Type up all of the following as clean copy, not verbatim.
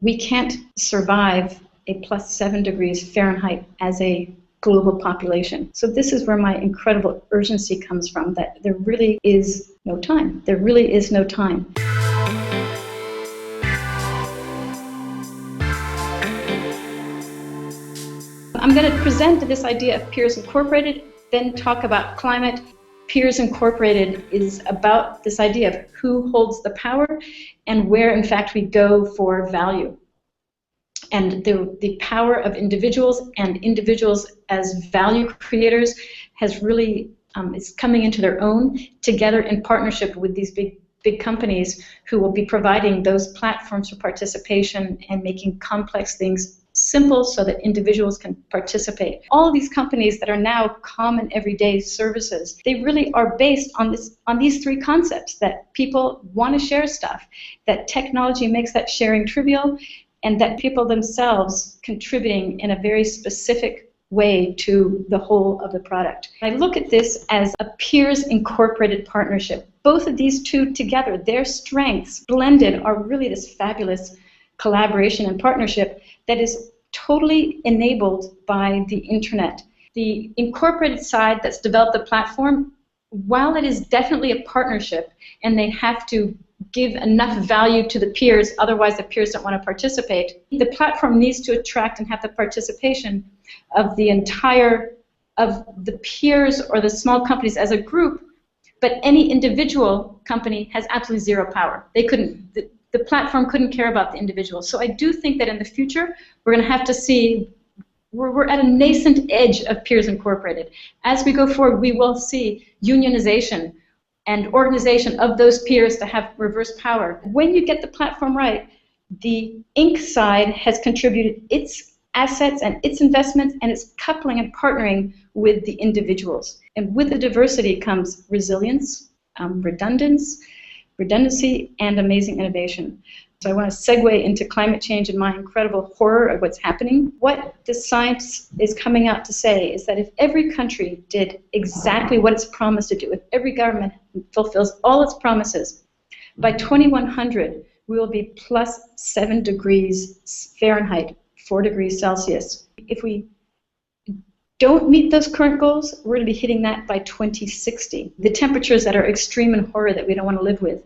we can't survive a plus 7 degrees Fahrenheit as a global population. So this is where my incredible urgency comes from, that there really is no time. There really is no time. I'm going to present this idea of Peers Incorporated, then talk about climate. Peers Incorporated is about this idea of who holds the power and where, in fact, we go for value. And the power of individuals and individuals as value creators has really is coming into their own together in partnership with these big companies who will be providing those platforms for participation and making complex things simple so that individuals can participate. All of these companies that are now common everyday services, they really are based on these three concepts: that people want to share stuff, that technology makes that sharing trivial, and that people themselves contributing in a very specific way to the whole of the product. I look at this as a Peers Incorporated partnership. Both of these two together, their strengths blended, are really this fabulous collaboration and partnership that is totally enabled by the internet. The incorporated side that's developed the platform, while it is definitely a partnership and they have to give enough value to the peers, otherwise the peers don't want to participate, the platform needs to attract and have the participation of the peers or the small companies as a group, but any individual company has absolutely zero power. They couldn't, the platform couldn't care about the individual. So I do think that in the future we're going to have to see, we're at a nascent edge of Peers Incorporated. As we go forward, we will see unionization and organization of those peers to have reverse power. When you get the platform right, the Inc. side has contributed its assets and its investments, and it's coupling and partnering with the individuals. And with the diversity comes resilience, redundancy, and amazing innovation. So I want to segue into climate change and my incredible horror of what's happening. What the science is coming out to say is that if every country did exactly what it's promised to do, if every government fulfills all its promises, by 2100 we will be plus 7 degrees Fahrenheit, 4 degrees Celsius. If we don't meet those current goals, we're going to be hitting that by 2060. The temperatures that are extreme and horror that we don't want to live with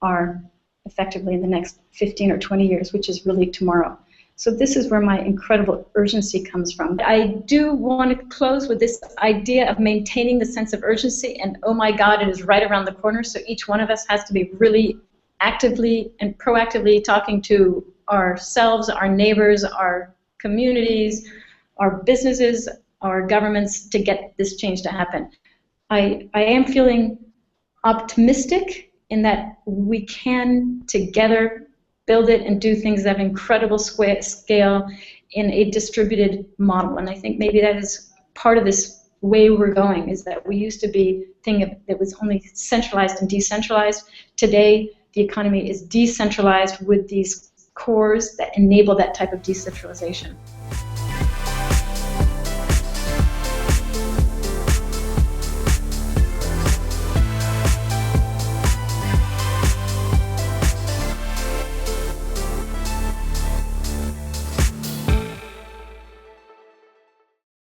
are effectively in the next 15 or 20 years, which is really tomorrow. So this is where my incredible urgency comes from. I do want to close with this idea of maintaining the sense of urgency, and oh my God, it is right around the corner, so each one of us has to be really actively and proactively talking to ourselves, our neighbors, our communities, our businesses, our governments to get this change to happen. I am feeling optimistic in that we can together build it and do things at an incredible scale in a distributed model. And I think maybe that is part of this way we're going, is that we used to be thinking that was only centralized and decentralized. Today, the economy is decentralized with these cores that enable that type of decentralization.